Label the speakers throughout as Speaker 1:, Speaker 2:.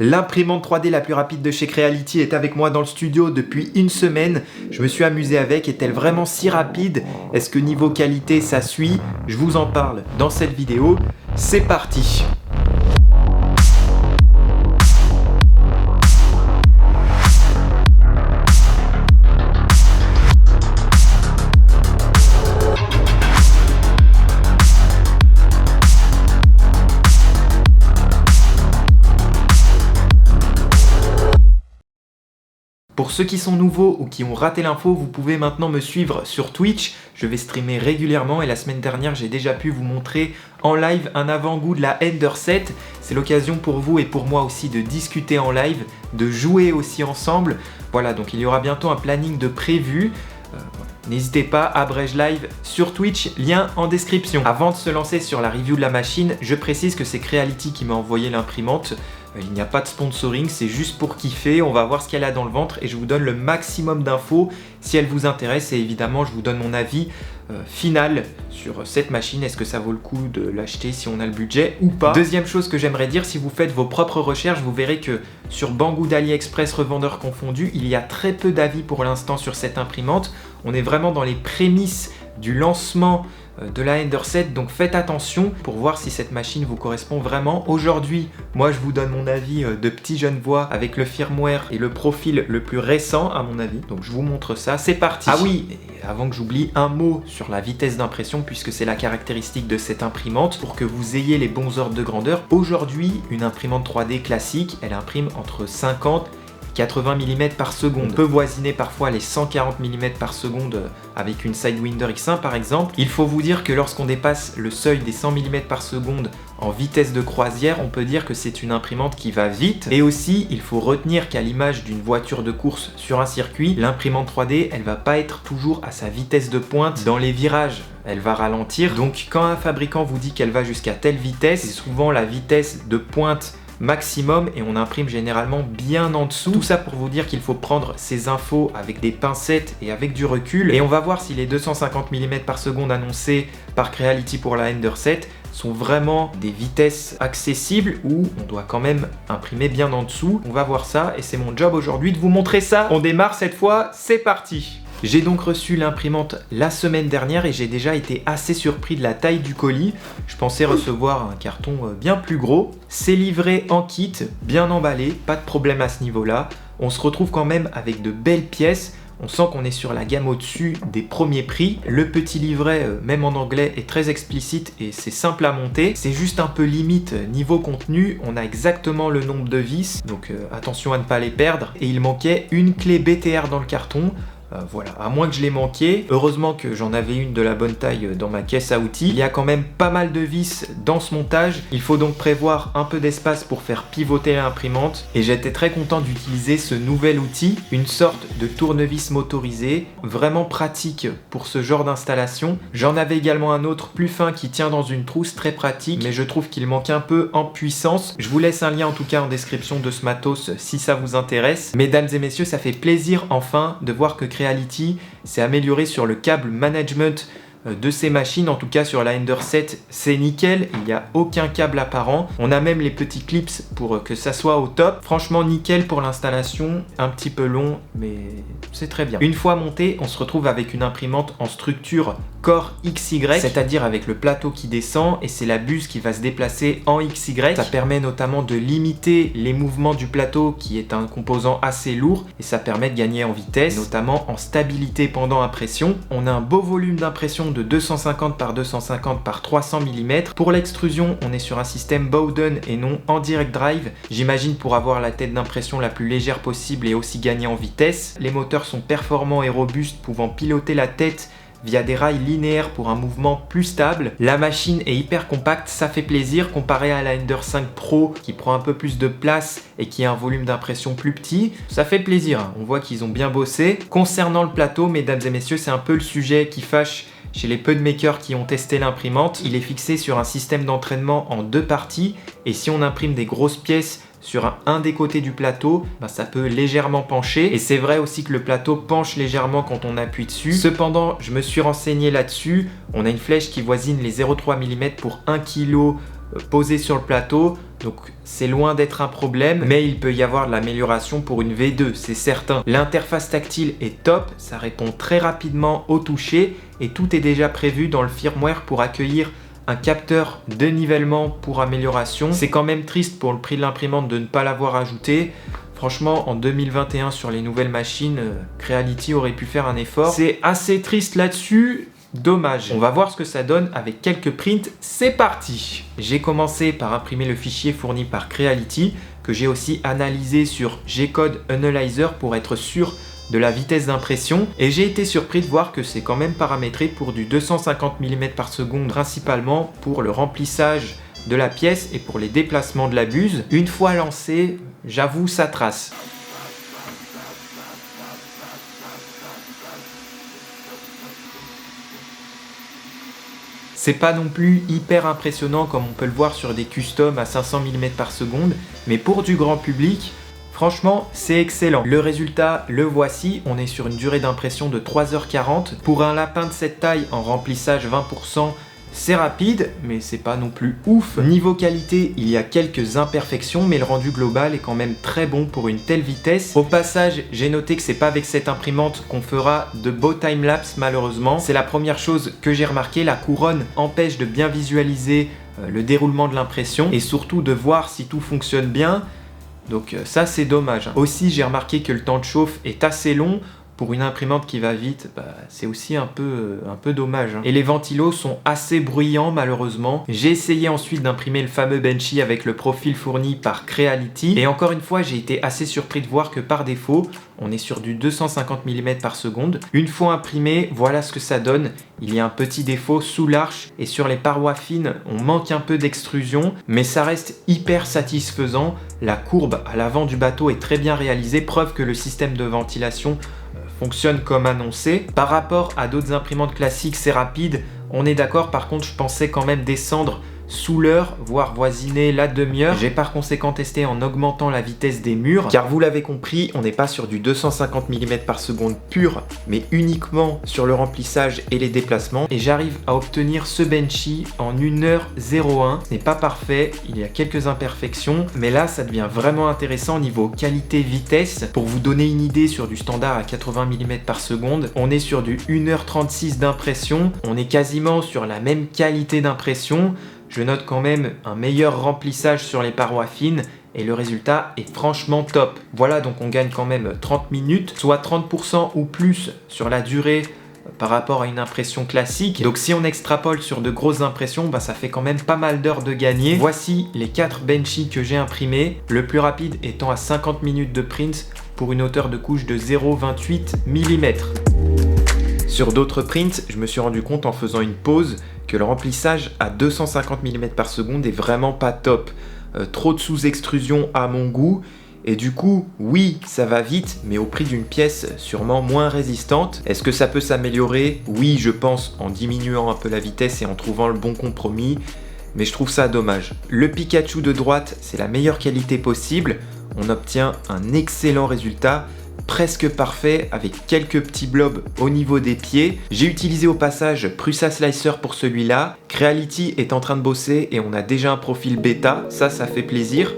Speaker 1: L'imprimante 3D la plus rapide de chez Creality est avec moi dans le studio depuis une semaine. Je me suis amusé avec, est-elle vraiment si rapide? Est-ce que niveau qualité ça suit? Je vous en parle dans cette vidéo. C'est parti! Pour ceux qui sont nouveaux ou qui ont raté l'info, vous pouvez maintenant me suivre sur Twitch. Je vais streamer régulièrement et la semaine dernière, j'ai déjà pu vous montrer en live un avant-goût de la Ender 7. C'est l'occasion pour vous et pour moi aussi de discuter en live, de jouer aussi ensemble. Voilà, donc il y aura bientôt un planning de prévu. N'hésitez pas, Abrège Live sur Twitch, lien en description. Avant de se lancer sur la review de la machine, je précise que c'est Creality qui m'a envoyé l'imprimante. Il n'y a pas de sponsoring, c'est juste pour kiffer. On va voir ce qu'elle a dans le ventre et je vous donne le maximum d'infos si elle vous intéresse. Et évidemment, je vous donne mon avis final sur cette machine. Est-ce que ça vaut le coup de l'acheter si on a le budget ou pas? Deuxième chose que j'aimerais dire, si vous faites vos propres recherches, vous verrez que sur Banggood, AliExpress, revendeurs confondus, il y a très peu d'avis pour l'instant sur cette imprimante. On est vraiment dans les prémices du lancement de la Ender 7, donc faites attention pour voir si cette machine vous correspond vraiment. Aujourd'hui, moi je vous donne mon avis de petit jeune voix avec le firmware et le profil le plus récent à mon avis, donc je vous montre ça, c'est parti. Ah oui, et avant que j'oublie, un mot sur la vitesse d'impression puisque c'est la caractéristique de cette imprimante pour que vous ayez les bons ordres de grandeur. Aujourd'hui, une imprimante 3D classique, elle imprime entre 50 80 mm par seconde. On peut voisiner parfois les 140 mm par seconde avec une Sidewinder X1 par exemple. Il faut vous dire que lorsqu'on dépasse le seuil des 100 mm par seconde en vitesse de croisière, on peut dire que c'est une imprimante qui va vite. Et aussi, il faut retenir qu'à l'image d'une voiture de course sur un circuit, l'imprimante 3D, elle va pas être toujours à sa vitesse de pointe dans les virages. Elle va ralentir. Donc quand un fabricant vous dit qu'elle va jusqu'à telle vitesse, c'est souvent la vitesse de pointe maximum et on imprime généralement bien en dessous. Tout ça pour vous dire qu'il faut prendre ces infos avec des pincettes et avec du recul. Et on va voir si les 250 mm par seconde annoncés par Creality pour la Ender 7 sont vraiment des vitesses accessibles ou on doit quand même imprimer bien en dessous. On va voir ça et c'est mon job aujourd'hui de vous montrer ça. On démarre cette fois, c'est parti! J'ai donc reçu l'imprimante la semaine dernière et j'ai déjà été assez surpris de la taille du colis. Je pensais recevoir un carton bien plus gros. C'est livré en kit, bien emballé, pas de problème à ce niveau-là. On se retrouve quand même avec de belles pièces. On sent qu'on est sur la gamme au-dessus des premiers prix. Le petit livret, même en anglais, est très explicite et c'est simple à monter. C'est juste un peu limite niveau contenu. On a exactement le nombre de vis, donc attention à ne pas les perdre. Et il manquait une clé BTR dans le carton. Voilà, à moins que je l'ai manqué. Heureusement que j'en avais une de la bonne taille dans ma caisse à outils. Il y a quand même pas mal de vis dans ce montage. Il faut donc prévoir un peu d'espace pour faire pivoter l'imprimante. Et j'étais très content d'utiliser ce nouvel outil, une sorte de tournevis motorisé, vraiment pratique pour ce genre d'installation. J'en avais également un autre plus fin qui tient dans une trousse, très pratique, mais je trouve qu'il manque un peu en puissance. Je vous laisse un lien en tout cas en description de ce matos si ça vous intéresse. Mesdames et messieurs, ça fait plaisir enfin de voir que Creality s'est amélioré sur le câble management de ces machines, en tout cas sur la Ender 7 c'est nickel, il n'y a aucun câble apparent, on a même les petits clips pour que ça soit au top. Franchement nickel pour l'installation, un petit peu long mais c'est très bien. Une fois monté, on se retrouve avec une imprimante en structure Core XY, c'est-à-dire avec le plateau qui descend et c'est la buse qui va se déplacer en XY. Ça permet notamment de limiter les mouvements du plateau qui est un composant assez lourd et ça permet de gagner en vitesse, notamment en stabilité pendant impression. On a un beau volume d'impression de 250 par 250 par 300 mm. Pour l'extrusion, on est sur un système Bowden et non en direct drive. J'imagine pour avoir la tête d'impression la plus légère possible et aussi gagner en vitesse. Les moteurs sont performants et robustes, pouvant piloter la tête via des rails linéaires pour un mouvement plus stable. La machine est hyper compacte, ça fait plaisir comparé à la Ender 5 Pro qui prend un peu plus de place et qui a un volume d'impression plus petit. Ça fait plaisir, on voit qu'ils ont bien bossé. Concernant le plateau, mesdames et messieurs, c'est un peu le sujet qui fâche chez les peu de makers qui ont testé l'imprimante. Il est fixé sur un système d'entraînement en deux parties et si on imprime des grosses pièces sur un des côtés du plateau, ça peut légèrement pencher et c'est vrai aussi que le plateau penche légèrement quand on appuie dessus. Cependant, je me suis renseigné là-dessus, on a une flèche qui voisine les 0,3 mm pour 1 kg posé sur le plateau. donc c'est loin d'être un problème, mais il peut y avoir de l'amélioration pour une V2, c'est certain. L'interface tactile est top, ça répond très rapidement au toucher et tout est déjà prévu dans le firmware pour accueillir un capteur de nivellement pour amélioration. C'est quand même triste pour le prix de l'imprimante de ne pas l'avoir ajouté. Franchement, en 2021 sur les nouvelles machines, Creality aurait pu faire un effort. C'est assez triste là-dessus. Dommage. On va voir ce que ça donne avec quelques prints. C'est parti. J'ai commencé par imprimer le fichier fourni par Creality que j'ai aussi analysé sur G-Code Analyzer pour être sûr de la vitesse d'impression et j'ai été surpris de voir que c'est quand même paramétré pour du 250 mm par seconde, principalement pour le remplissage de la pièce et pour les déplacements de la buse. Une fois lancé, j'avoue, ça trace. C'est pas non plus hyper impressionnant comme on peut le voir sur des customs à 500 mm par seconde, mais pour du grand public, franchement, c'est excellent. Le résultat, le voici. On est sur une durée d'impression de 3h40. Pour un lapin de cette taille en remplissage 20%, c'est rapide, mais c'est pas non plus ouf. Niveau qualité, il y a quelques imperfections, mais le rendu global est quand même très bon pour une telle vitesse. Au passage, j'ai noté que c'est pas avec cette imprimante qu'on fera de beaux timelapse malheureusement. C'est la première chose que j'ai remarqué, la couronne empêche de bien visualiser le déroulement de l'impression et surtout de voir si tout fonctionne bien. Donc ça c'est dommage. Aussi j'ai remarqué que le temps de chauffe est assez long. Pour une imprimante qui va vite, c'est aussi un peu dommage. Et les ventilos sont assez bruyants malheureusement. J'ai essayé ensuite d'imprimer le fameux Benchy avec le profil fourni par Creality. Et encore une fois, j'ai été assez surpris de voir que par défaut, on est sur du 250 mm par seconde. Une fois imprimé, voilà ce que ça donne. Il y a un petit défaut sous l'arche et sur les parois fines, on manque un peu d'extrusion, mais ça reste hyper satisfaisant. La courbe à l'avant du bateau est très bien réalisée, preuve que le système de ventilation fonctionne comme annoncé. Par rapport à d'autres imprimantes classiques, c'est rapide, on est d'accord. Par contre, je pensais quand même descendre sous l'heure, voire voisiner la demi-heure. J'ai par conséquent testé en augmentant la vitesse des murs, car vous l'avez compris, on n'est pas sur du 250 mm par seconde pur, mais uniquement sur le remplissage et les déplacements. Et j'arrive à obtenir ce Benchy en 1h01. Ce n'est pas parfait, il y a quelques imperfections, mais là ça devient vraiment intéressant niveau qualité-vitesse. Pour vous donner une idée sur du standard à 80 mm par seconde, on est sur du 1h36 d'impression. On est quasiment sur la même qualité d'impression. Je note quand même un meilleur remplissage sur les parois fines et le résultat est franchement top. Voilà, donc on gagne quand même 30 minutes, soit 30% ou plus sur la durée par rapport à une impression classique. Donc si on extrapole sur de grosses impressions, ça fait quand même pas mal d'heures de gagner. Voici les 4 Benchy que j'ai imprimés, le plus rapide étant à 50 minutes de print pour une hauteur de couche de 0,28 mm. Sur d'autres prints, je me suis rendu compte en faisant une pause que le remplissage à 250 mm par seconde est vraiment pas top. Trop de sous-extrusion à mon goût. Et du coup, oui, ça va vite, mais au prix d'une pièce sûrement moins résistante. Est-ce que ça peut s'améliorer? Oui, je pense, en diminuant un peu la vitesse et en trouvant le bon compromis. Mais je trouve ça dommage. Le Pikachu de droite, c'est la meilleure qualité possible. On obtient un excellent résultat, presque parfait avec quelques petits blobs au niveau des pieds. J'ai utilisé au passage Prusa Slicer pour celui-là. Creality est en train de bosser et on a déjà un profil bêta, ça fait plaisir.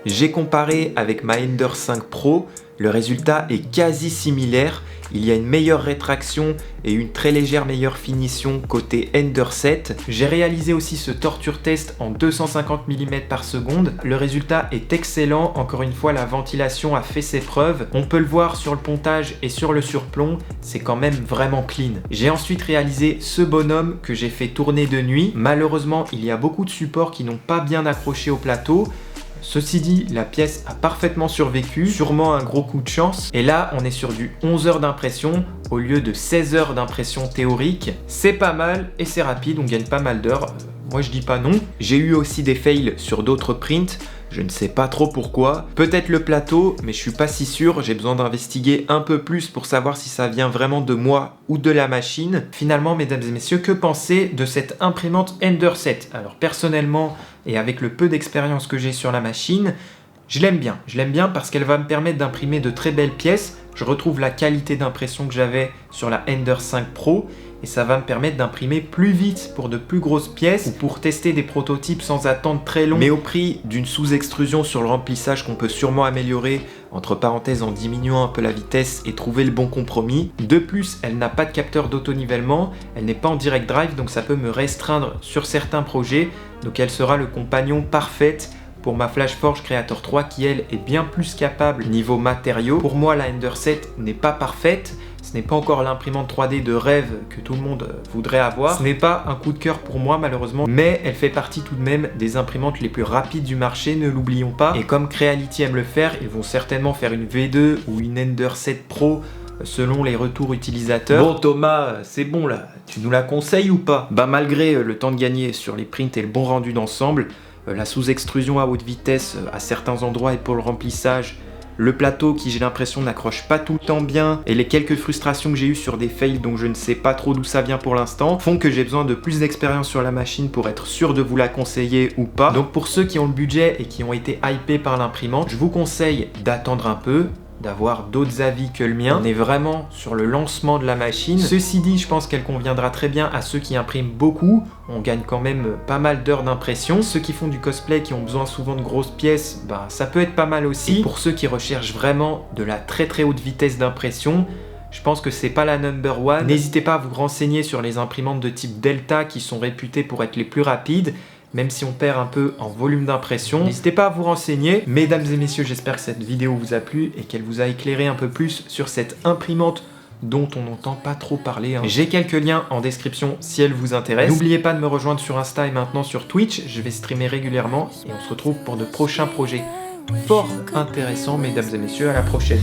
Speaker 1: J'ai comparé avec ma Ender 5 Pro, le résultat est quasi similaire. Il y a une meilleure rétraction et une très légère meilleure finition côté Ender 7. J'ai réalisé aussi ce torture test en 250 mm par seconde. Le résultat est excellent, encore une fois la ventilation a fait ses preuves. On peut le voir sur le pontage et sur le surplomb, c'est quand même vraiment clean. J'ai ensuite réalisé ce bonhomme que j'ai fait tourner de nuit. Malheureusement, il y a beaucoup de supports qui n'ont pas bien accroché au plateau. Ceci dit, la pièce a parfaitement survécu, sûrement un gros coup de chance. Et là, on est sur du 11 heures d'impression au lieu de 16 heures d'impression théorique. C'est pas mal et c'est rapide, on gagne pas mal d'heures. Moi je dis pas non. J'ai eu aussi des fails sur d'autres prints. Je ne sais pas trop pourquoi. Peut-être le plateau, mais je suis pas si sûr. J'ai besoin d'investiguer un peu plus pour savoir si ça vient vraiment de moi ou de la machine. Finalement, mesdames et messieurs, que penser de cette imprimante Ender 7? Alors personnellement, et avec le peu d'expérience que j'ai sur la machine, je l'aime bien. Je l'aime bien parce qu'elle va me permettre d'imprimer de très belles pièces. je retrouve la qualité d'impression que j'avais sur la Ender 5 Pro et ça va me permettre d'imprimer plus vite pour de plus grosses pièces ou pour tester des prototypes sans attendre très long, mais au prix d'une sous-extrusion sur le remplissage qu'on peut sûrement améliorer, entre parenthèses en diminuant un peu la vitesse et trouver le bon compromis. De plus, elle n'a pas de capteur d'auto-nivellement, elle n'est pas en direct drive, donc ça peut me restreindre sur certains projets, donc elle sera le compagnon parfaite pour ma FlashForge Creator 3 qui elle est bien plus capable niveau matériaux. Pour moi la Ender 7 n'est pas parfaite, ce n'est pas encore l'imprimante 3D de rêve que tout le monde voudrait avoir. Ce n'est pas un coup de cœur pour moi malheureusement, mais elle fait partie tout de même des imprimantes les plus rapides du marché, ne l'oublions pas. Et comme Creality aime le faire, ils vont certainement faire une V2 ou une Ender 7 Pro selon les retours utilisateurs. Bon Thomas, c'est bon là, tu nous la conseilles ou pas? Bah malgré le temps de gagner sur les prints et le bon rendu d'ensemble, la sous-extrusion à haute vitesse à certains endroits et pour le remplissage, le plateau qui j'ai l'impression n'accroche pas tout le temps bien et les quelques frustrations que j'ai eues sur des fails dont je ne sais pas trop d'où ça vient pour l'instant font que j'ai besoin de plus d'expérience sur la machine pour être sûr de vous la conseiller ou pas. Donc pour ceux qui ont le budget et qui ont été hypés par l'imprimante, je vous conseille d'attendre un peu, d'avoir d'autres avis que le mien. On est vraiment sur le lancement de la machine. Ceci dit, je pense qu'elle conviendra très bien à ceux qui impriment beaucoup. On gagne quand même pas mal d'heures d'impression. Ceux qui font du cosplay, qui ont besoin souvent de grosses pièces, bah ça peut être pas mal aussi. Et pour ceux qui recherchent vraiment de la très haute vitesse d'impression, je pense que c'est pas la number one. N'hésitez pas à vous renseigner sur les imprimantes de type Delta qui sont réputées pour être les plus rapides. Même si on perd un peu en volume d'impression. N'hésitez pas à vous renseigner. Mesdames et messieurs, j'espère que cette vidéo vous a plu et qu'elle vous a éclairé un peu plus sur cette imprimante dont on n'entend pas trop parler. J'ai quelques liens en description si elle vous intéresse. N'oubliez pas de me rejoindre sur Insta et maintenant sur Twitch. Je vais streamer régulièrement et on se retrouve pour de prochains projets fort intéressants. Mesdames et messieurs, à la prochaine.